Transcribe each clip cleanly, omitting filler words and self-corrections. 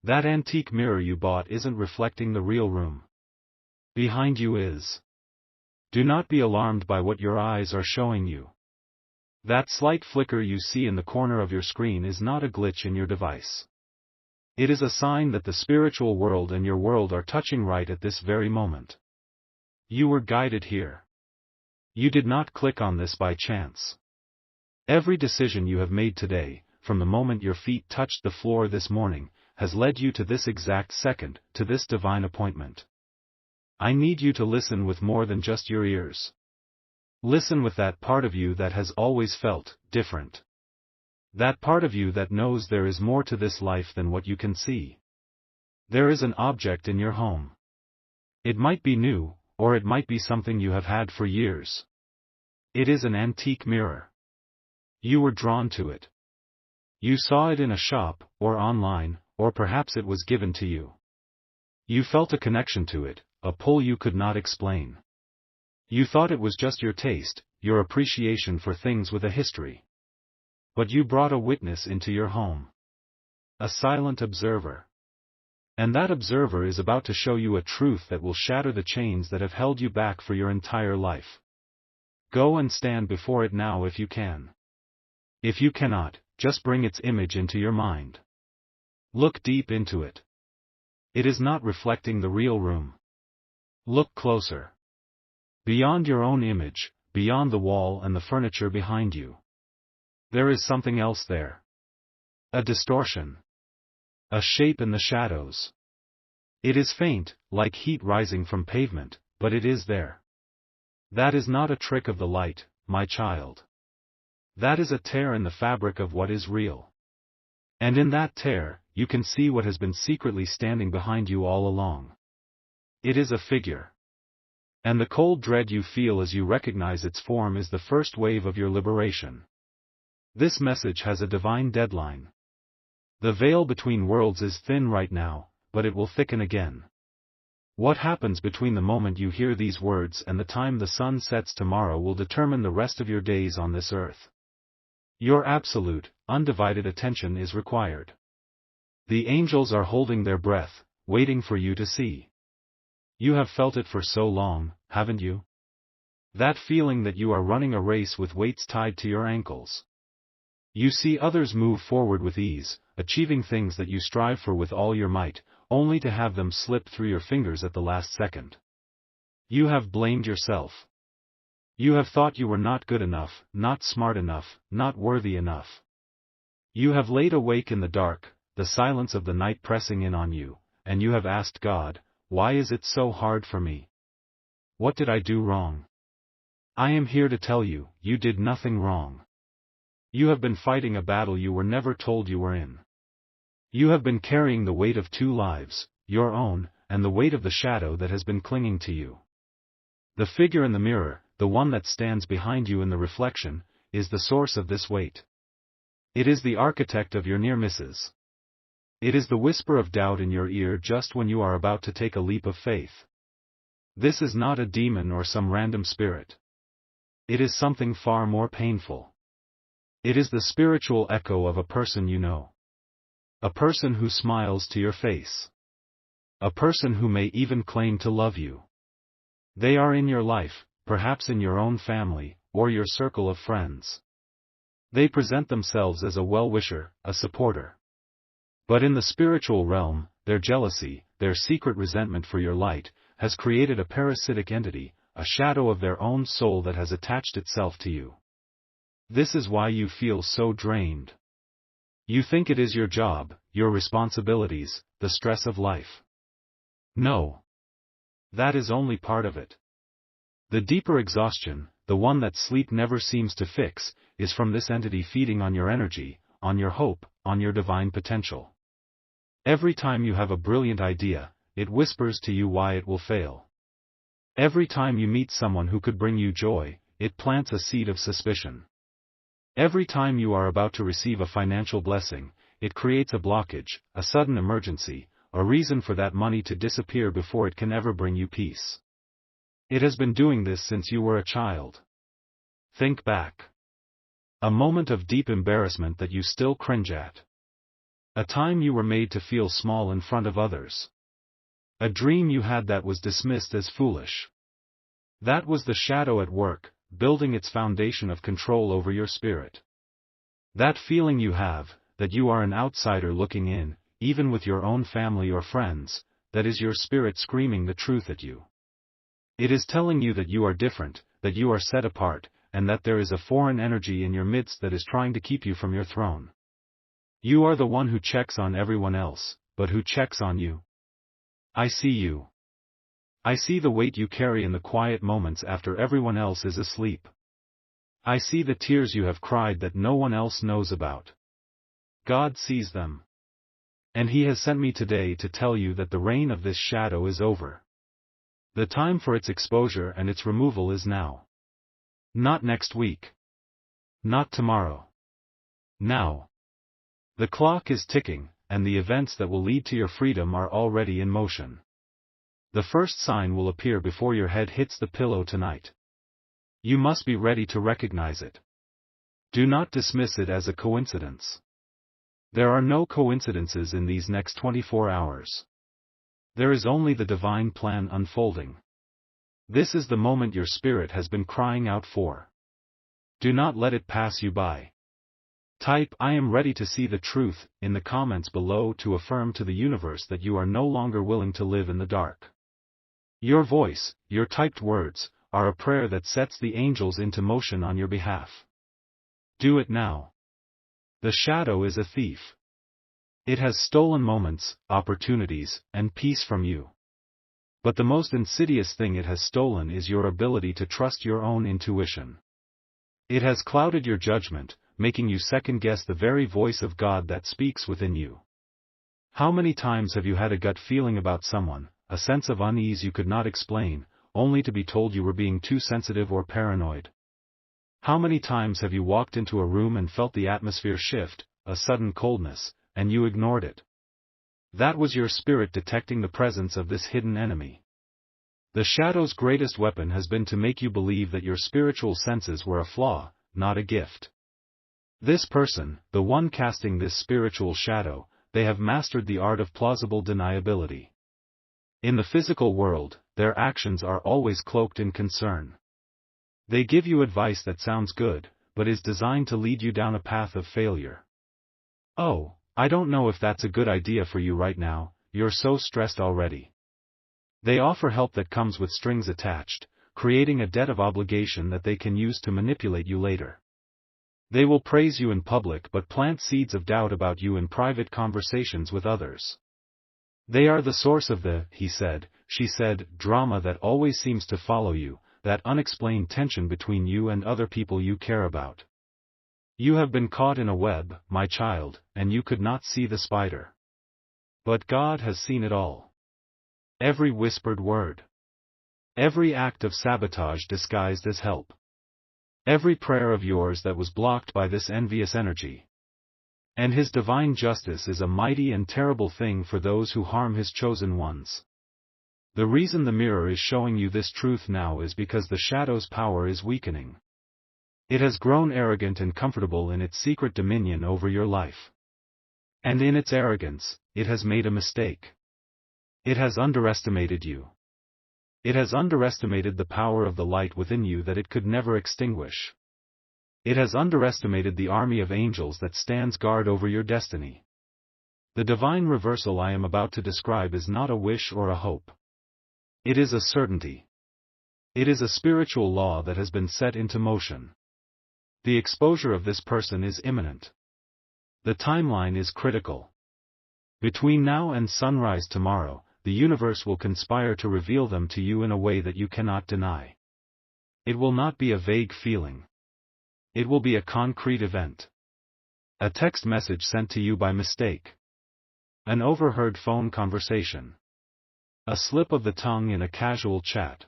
That antique mirror you bought isn't reflecting the real room. Behind you is. Do not be alarmed by what your eyes are showing you. That slight flicker you see in the corner of your screen is not a glitch in your device. It is a sign that the spiritual world and your world are touching right at this very moment. You were guided here. You did not click on this by chance. Every decision you have made today, from the moment your feet touched the floor this morning, has led you to this exact second, to this divine appointment. I need you to listen with more than just your ears. Listen with that part of you that has always felt different. That part of you that knows there is more to this life than what you can see. There is an object in your home. It might be new, or it might be something you have had for years. It is an antique mirror. You were drawn to it. You saw it in a shop, or online, or perhaps it was given to you. You felt a connection to it, a pull you could not explain. You thought it was just your taste, your appreciation for things with a history. But you brought a witness into your home. A silent observer. And that observer is about to show you a truth that will shatter the chains that have held you back for your entire life. Go and stand before it now if you can. If you cannot, just bring its image into your mind. Look deep into it. It is not reflecting the real room. Look closer. Beyond your own image, beyond the wall and the furniture behind you. There is something else there. A distortion. A shape in the shadows. It is faint, like heat rising from pavement, but it is there. That is not a trick of the light, my child. That is a tear in the fabric of what is real. And in that tear, you can see what has been secretly standing behind you all along. It is a figure. And the cold dread you feel as you recognize its form is the first wave of your liberation. This message has a divine deadline. The veil between worlds is thin right now, but it will thicken again. What happens between the moment you hear these words and the time the sun sets tomorrow will determine the rest of your days on this earth. Your absolute, undivided attention is required. The angels are holding their breath, waiting for you to see. You have felt it for so long, haven't you? That feeling that you are running a race with weights tied to your ankles. You see others move forward with ease, achieving things that you strive for with all your might, only to have them slip through your fingers at the last second. You have blamed yourself. You have thought you were not good enough, not smart enough, not worthy enough. You have laid awake in the dark, the silence of the night pressing in on you, and you have asked God, why is it so hard for me? What did I do wrong? I am here to tell you, you did nothing wrong. You have been fighting a battle you were never told you were in. You have been carrying the weight of two lives, your own, and the weight of the shadow that has been clinging to you. The figure in the mirror, the one that stands behind you in the reflection, is the source of this weight. It is the architect of your near misses. It is the whisper of doubt in your ear just when you are about to take a leap of faith. This is not a demon or some random spirit. It is something far more painful. It is the spiritual echo of a person you know. A person who smiles to your face. A person who may even claim to love you. They are in your life, perhaps in your own family, or your circle of friends. They present themselves as a well-wisher, a supporter. But in the spiritual realm, their jealousy, their secret resentment for your light, has created a parasitic entity, a shadow of their own soul that has attached itself to you. This is why you feel so drained. You think it is your job, your responsibilities, the stress of life. No. That is only part of it. The deeper exhaustion, the one that sleep never seems to fix, is from this entity feeding on your energy, on your hope, on your divine potential. Every time you have a brilliant idea, it whispers to you why it will fail. Every time you meet someone who could bring you joy, it plants a seed of suspicion. Every time you are about to receive a financial blessing, it creates a blockage, a sudden emergency, a reason for that money to disappear before it can ever bring you peace. It has been doing this since you were a child. Think back. A moment of deep embarrassment that you still cringe at. A time you were made to feel small in front of others. A dream you had that was dismissed as foolish. That was the shadow at work, building its foundation of control over your spirit. That feeling you have, that you are an outsider looking in, even with your own family or friends, that is your spirit screaming the truth at you. It is telling you that you are different, that you are set apart, and that there is a foreign energy in your midst that is trying to keep you from your throne. You are the one who checks on everyone else, but who checks on you? I see you. I see the weight you carry in the quiet moments after everyone else is asleep. I see the tears you have cried that no one else knows about. God sees them. And He has sent me today to tell you that the reign of this shadow is over. The time for its exposure and its removal is now. Not next week. Not tomorrow. Now. The clock is ticking, and the events that will lead to your freedom are already in motion. The first sign will appear before your head hits the pillow tonight. You must be ready to recognize it. Do not dismiss it as a coincidence. There are no coincidences in these next 24 hours. There is only the divine plan unfolding. This is the moment your spirit has been crying out for. Do not let it pass you by. Type "I am ready to see the truth" in the comments below to affirm to the universe that you are no longer willing to live in the dark. Your voice, your typed words, are a prayer that sets the angels into motion on your behalf. Do it now. The shadow is a thief. It has stolen moments, opportunities, and peace from you. But the most insidious thing it has stolen is your ability to trust your own intuition. It has clouded your judgment, making you second-guess the very voice of God that speaks within you. How many times have you had a gut feeling about someone, a sense of unease you could not explain, only to be told you were being too sensitive or paranoid? How many times have you walked into a room and felt the atmosphere shift, a sudden coldness, and you ignored it? That was your spirit detecting the presence of this hidden enemy. The shadow's greatest weapon has been to make you believe that your spiritual senses were a flaw, not a gift. This person, the one casting this spiritual shadow, they have mastered the art of plausible deniability. In the physical world, their actions are always cloaked in concern. They give you advice that sounds good, but is designed to lead you down a path of failure. Oh, I don't know if that's a good idea for you right now, you're so stressed already. They offer help that comes with strings attached, creating a debt of obligation that they can use to manipulate you later. They will praise you in public but plant seeds of doubt about you in private conversations with others. They are the source of the "he said, she said" drama that always seems to follow you, that unexplained tension between you and other people you care about. You have been caught in a web, my child, and you could not see the spider. But God has seen it all. Every whispered word. Every act of sabotage disguised as help. Every prayer of yours that was blocked by this envious energy. And His divine justice is a mighty and terrible thing for those who harm His chosen ones. The reason the mirror is showing you this truth now is because the shadow's power is weakening. It has grown arrogant and comfortable in its secret dominion over your life. And in its arrogance, it has made a mistake. It has underestimated you. It has underestimated the power of the light within you that it could never extinguish. It has underestimated the army of angels that stands guard over your destiny. The divine reversal I am about to describe is not a wish or a hope. It is a certainty. It is a spiritual law that has been set into motion. The exposure of this person is imminent. The timeline is critical. Between now and sunrise tomorrow, the universe will conspire to reveal them to you in a way that you cannot deny. It will not be a vague feeling. It will be a concrete event. A text message sent to you by mistake. An overheard phone conversation. A slip of the tongue in a casual chat.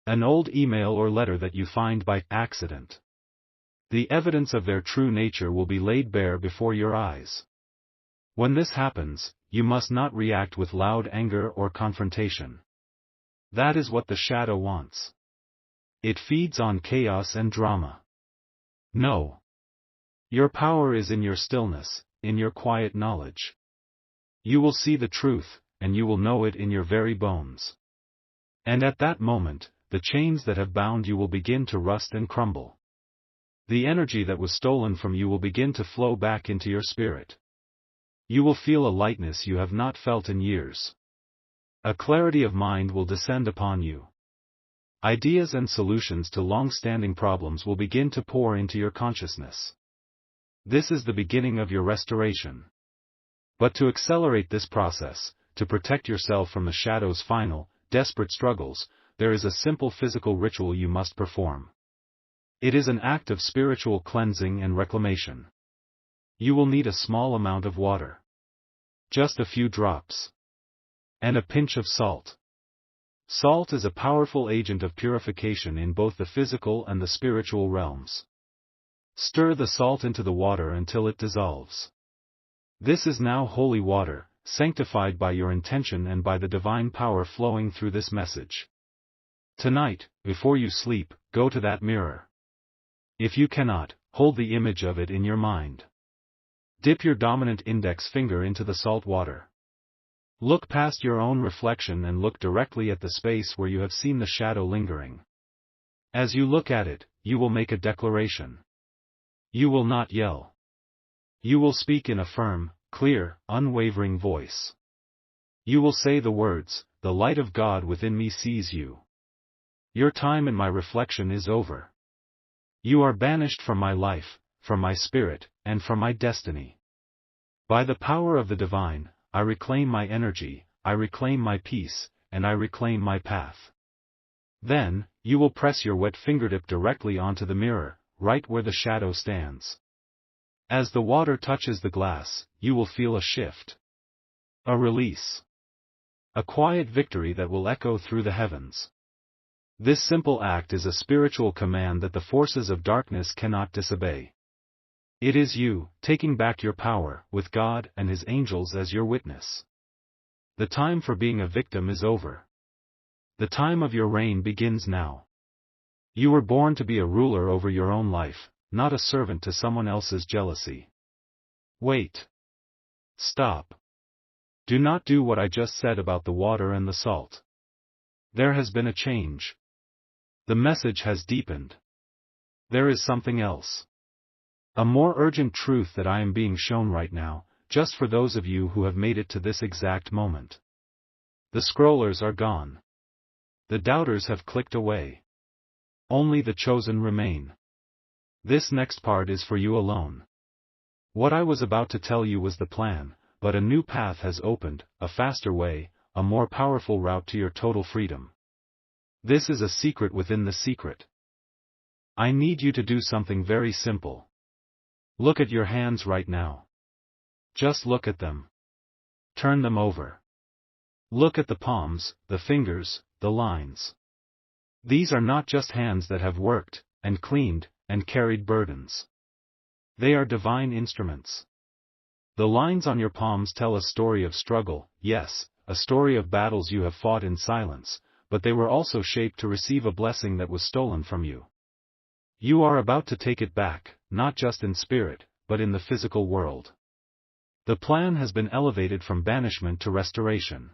An old email or letter that you find by accident. The evidence of their true nature will be laid bare before your eyes. When this happens, you must not react with loud anger or confrontation. That is what the shadow wants. It feeds on chaos and drama. No. Your power is in your stillness, in your quiet knowledge. You will see the truth, and you will know it in your very bones. And at that moment, the chains that have bound you will begin to rust and crumble. The energy that was stolen from you will begin to flow back into your spirit. You will feel a lightness you have not felt in years. A clarity of mind will descend upon you. Ideas and solutions to long-standing problems will begin to pour into your consciousness. This is the beginning of your restoration. But to accelerate this process, to protect yourself from the shadow's final, desperate struggles, there is a simple physical ritual you must perform. It is an act of spiritual cleansing and reclamation. You will need a small amount of water. Just a few drops. And a pinch of salt. Salt is a powerful agent of purification in both the physical and the spiritual realms. Stir the salt into the water until it dissolves. This is now holy water, sanctified by your intention and by the divine power flowing through this message. Tonight, before you sleep, go to that mirror. If you cannot, hold the image of it in your mind. Dip your dominant index finger into the salt water. Look past your own reflection and look directly at the space where you have seen the shadow lingering. As you look at it, you will make a declaration. You will not yell. You will speak in a firm, clear, unwavering voice. You will say the words, "The light of God within me sees you. Your time in my reflection is over. You are banished from my life, from my spirit, and from my destiny. By the power of the divine, I reclaim my energy, I reclaim my peace, and I reclaim my path." Then, you will press your wet fingertip directly onto the mirror, right where the shadow stands. As the water touches the glass, you will feel a shift. A release. A quiet victory that will echo through the heavens. This simple act is a spiritual command that the forces of darkness cannot disobey. It is you, taking back your power, with God and His angels as your witness. The time for being a victim is over. The time of your reign begins now. You were born to be a ruler over your own life, not a servant to someone else's jealousy. Wait. Stop. Do not do what I just said about the water and the salt. There has been a change. The message has deepened. There is something else. A more urgent truth that I am being shown right now, just for those of you who have made it to this exact moment. The scrollers are gone. The doubters have clicked away. Only the chosen remain. This next part is for you alone. What I was about to tell you was the plan, but a new path has opened, a faster way, a more powerful route to your total freedom. This is a secret within the secret. I need you to do something very simple. Look at your hands right now. Just look at them. Turn them over. Look at the palms, the fingers, the lines. These are not just hands that have worked, and cleaned, and carried burdens. They are divine instruments. The lines on your palms tell a story of struggle, yes, a story of battles you have fought in silence, but they were also shaped to receive a blessing that was stolen from you. You are about to take it back, not just in spirit, but in the physical world. The plan has been elevated from banishment to restoration.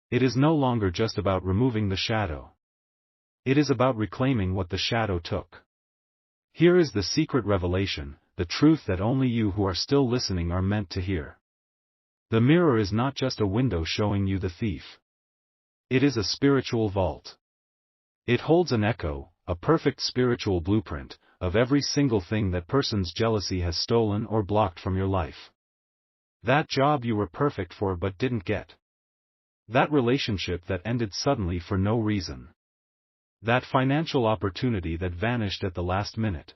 It is no longer just about removing the shadow. It is about reclaiming what the shadow took. Here is the secret revelation, the truth that only you who are still listening are meant to hear. The mirror is not just a window showing you the thief. It is a spiritual vault. It holds an echo, a perfect spiritual blueprint, of every single thing that person's jealousy has stolen or blocked from your life. That job you were perfect for but didn't get. That relationship that ended suddenly for no reason. That financial opportunity that vanished at the last minute.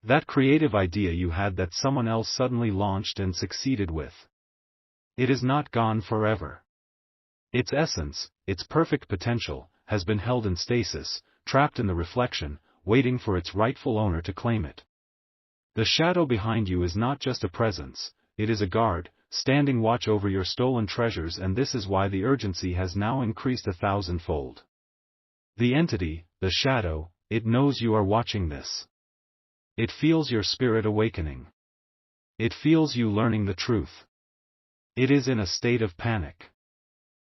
That creative idea you had that someone else suddenly launched and succeeded with. It is not gone forever. Its essence, its perfect potential, has been held in stasis, trapped in the reflection, waiting for its rightful owner to claim it. The shadow behind you is not just a presence, it is a guard, standing watch over your stolen treasures, and this is why the urgency has now increased 1,000-fold. The entity, the shadow, it knows you are watching this. It feels your spirit awakening. It feels you learning the truth. It is in a state of panic.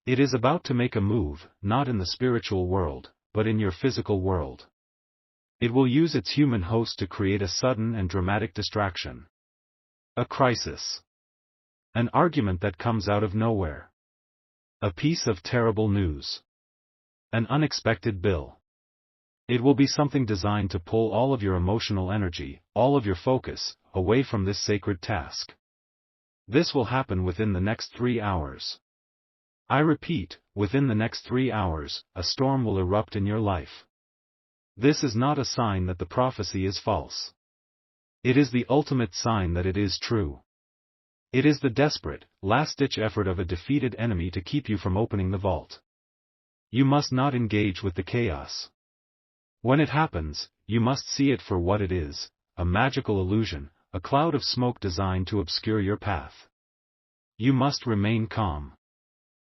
It is about to make a move, not in the spiritual world, but in your physical world. It will use its human host to create a sudden and dramatic distraction. A crisis. An argument that comes out of nowhere. A piece of terrible news. An unexpected bill. It will be something designed to pull all of your emotional energy, all of your focus, away from this sacred task. This will happen within the next 3 hours. I repeat, within the next 3 hours, a storm will erupt in your life. This is not a sign that the prophecy is false. It is the ultimate sign that it is true. It is the desperate, last-ditch effort of a defeated enemy to keep you from opening the vault. You must not engage with the chaos. When it happens, you must see it for what it is, a magical illusion, a cloud of smoke designed to obscure your path. You must remain calm.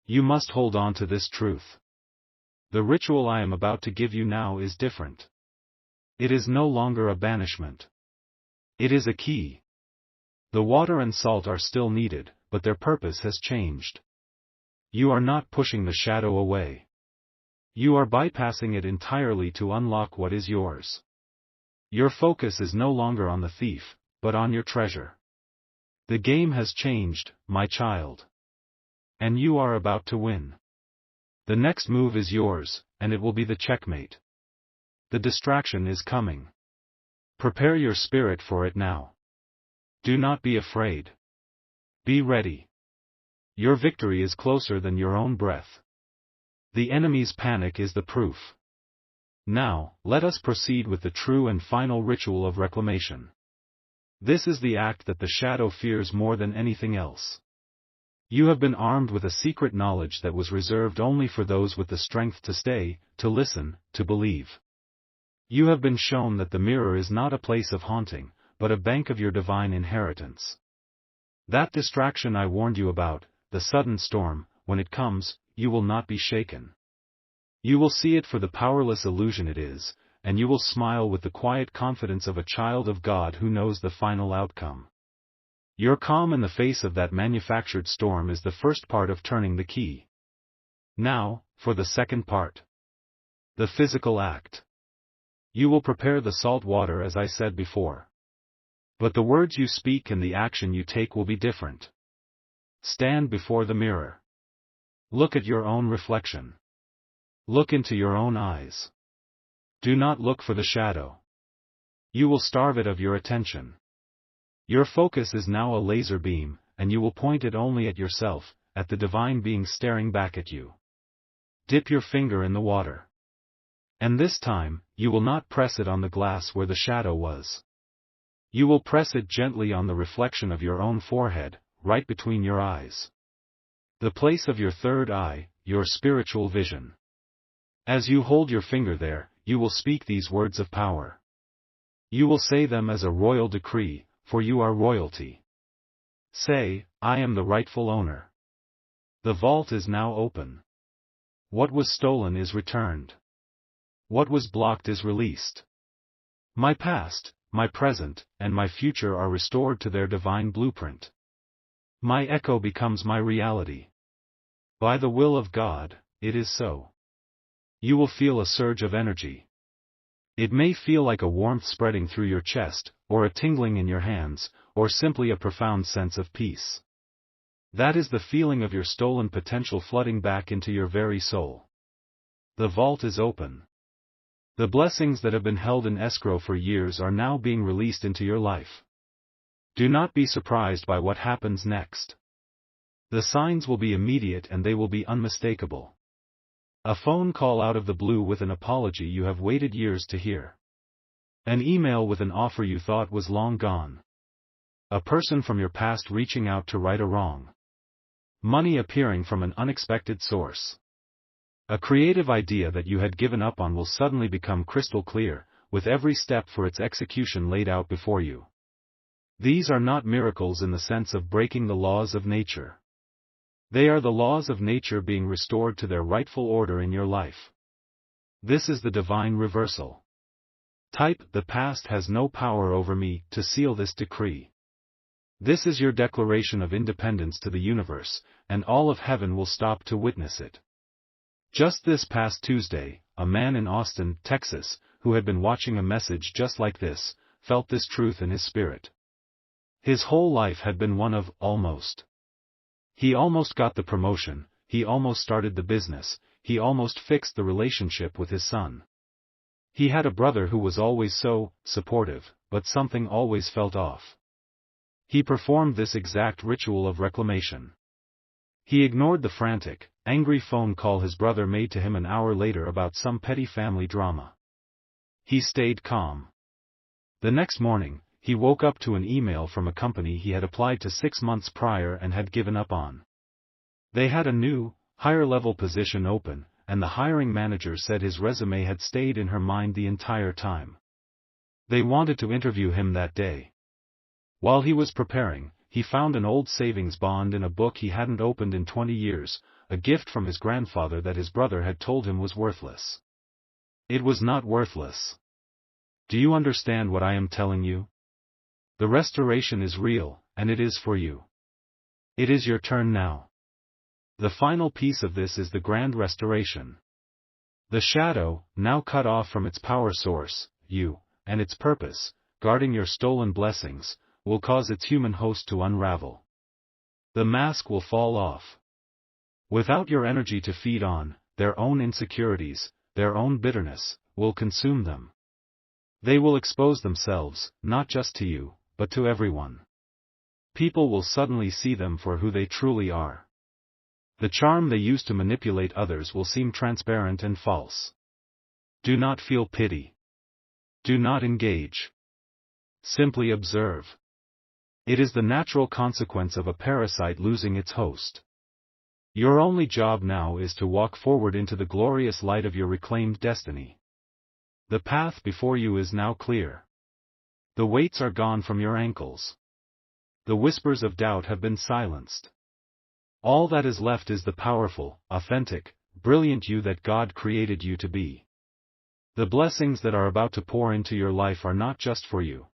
You must hold on to this truth. The ritual I am about to give you now is different. It is no longer a banishment. It is a key. The water and salt are still needed, but their purpose has changed. You are not pushing the shadow away. You are bypassing it entirely to unlock what is yours. Your focus is no longer on the thief, but on your treasure. The game has changed, my child. And you are about to win. The next move is yours, and it will be the checkmate. The distraction is coming. Prepare your spirit for it now. Do not be afraid. Be ready. Your victory is closer than your own breath. The enemy's panic is the proof. Now, let us proceed with the true and final ritual of reclamation. This is the act that the shadow fears more than anything else. You have been armed with a secret knowledge that was reserved only for those with the strength to stay, to listen, to believe. You have been shown that the mirror is not a place of haunting, but a bank of your divine inheritance. That distraction I warned you about, the sudden storm, when it comes, you will not be shaken. You will see it for the powerless illusion it is, and you will smile with the quiet confidence of a child of God who knows the final outcome. Your calm in the face of that manufactured storm is the first part of turning the key. Now, for the second part. The physical act. You will prepare the salt water as I said before. But the words you speak and the action you take will be different. Stand before the mirror. Look at your own reflection. Look into your own eyes. Do not look for the shadow. You will starve it of your attention. Your focus is now a laser beam, and you will point it only at yourself, at the divine being staring back at you. Dip your finger in the water. And this time, you will not press it on the glass where the shadow was. You will press it gently on the reflection of your own forehead, right between your eyes. The place of your third eye, your spiritual vision. As you hold your finger there, you will speak these words of power. You will say them as a royal decree, for you are royalty. Say, I am the rightful owner. The vault is now open. What was stolen is returned. What was blocked is released. My past, my present, and my future are restored to their divine blueprint. My echo becomes my reality. By the will of God, it is so. You will feel a surge of energy. It may feel like a warmth spreading through your chest, or a tingling in your hands, or simply a profound sense of peace. That is the feeling of your stolen potential flooding back into your very soul. The vault is open. The blessings that have been held in escrow for years are now being released into your life. Do not be surprised by what happens next. The signs will be immediate and they will be unmistakable. A phone call out of the blue with an apology you have waited years to hear. An email with an offer you thought was long gone. A person from your past reaching out to right a wrong. Money appearing from an unexpected source. A creative idea that you had given up on will suddenly become crystal clear, with every step for its execution laid out before you. These are not miracles in the sense of breaking the laws of nature. They are the laws of nature being restored to their rightful order in your life. This is the divine reversal. Type, the past has no power over me, to seal this decree. This is your declaration of independence to the universe, and all of heaven will stop to witness it. Just this past Tuesday, a man in Austin, Texas, who had been watching a message just like this, felt this truth in his spirit. His whole life had been one of almost. He almost got the promotion, he almost started the business, he almost fixed the relationship with his son. He had a brother who was always so supportive, but something always felt off. He performed this exact ritual of reclamation. He ignored the frantic, angry phone call his brother made to him an hour later about some petty family drama. He stayed calm. The next morning, he woke up to an email from a company he had applied to 6 months prior and had given up on. They had a new, higher-level position open, and the hiring manager said his resume had stayed in her mind the entire time. They wanted to interview him that day. While he was preparing, he found an old savings bond in a book he hadn't opened in 20 years, a gift from his grandfather that his brother had told him was worthless. It was not worthless. Do you understand what I am telling you? The restoration is real, and it is for you. It is your turn now. The final piece of this is the grand restoration. The shadow, now cut off from its power source, you, and its purpose, guarding your stolen blessings, will cause its human host to unravel. The mask will fall off. Without your energy to feed on, their own insecurities, their own bitterness, will consume them. They will expose themselves, not just to you, but to everyone. People will suddenly see them for who they truly are. The charm they use to manipulate others will seem transparent and false. Do not feel pity. Do not engage. Simply observe. It is the natural consequence of a parasite losing its host. Your only job now is to walk forward into the glorious light of your reclaimed destiny. The path before you is now clear. The weights are gone from your ankles. The whispers of doubt have been silenced. All that is left is the powerful, authentic, brilliant you that God created you to be. The blessings that are about to pour into your life are not just for you.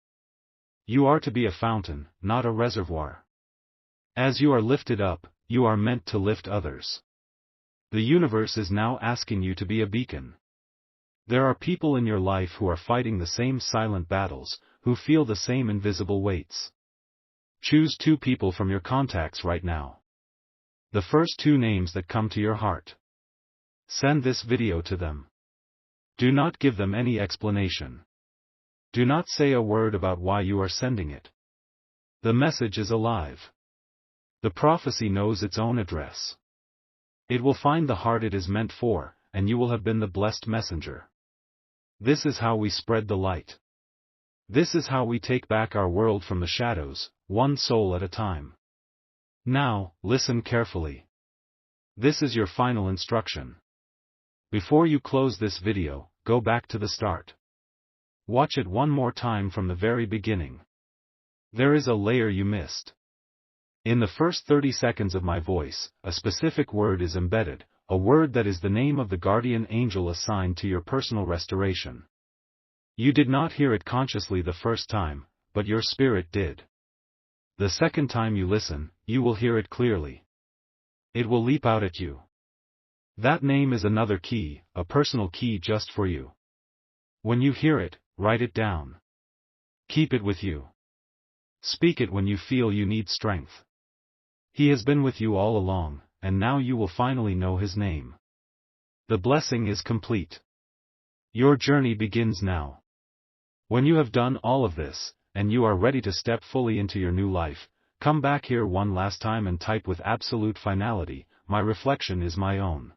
You are to be a fountain, not a reservoir. As you are lifted up, you are meant to lift others. The universe is now asking you to be a beacon. There are people in your life who are fighting the same silent battles, who feel the same invisible weights. Choose 2 people from your contacts right now. The first 2 names that come to your heart. Send this video to them. Do not give them any explanation. Do not say a word about why you are sending it. The message is alive. The prophecy knows its own address. It will find the heart it is meant for, and you will have been the blessed messenger. This is how we spread the light. This is how we take back our world from the shadows, one soul at a time. Now, listen carefully. This is your final instruction. Before you close this video, go back to the start. Watch it one more time from the very beginning. There is a layer you missed. In the first 30 seconds of my voice, a specific word is embedded, a word that is the name of the guardian angel assigned to your personal restoration. You did not hear it consciously the first time, but your spirit did. The second time you listen, you will hear it clearly. It will leap out at you. That name is another key, a personal key just for you. When you hear it, write it down. Keep it with you. Speak it when you feel you need strength. He has been with you all along, and now you will finally know his name. The blessing is complete. Your journey begins now. When you have done all of this, and you are ready to step fully into your new life, come back here one last time and type with absolute finality, my reflection is my own.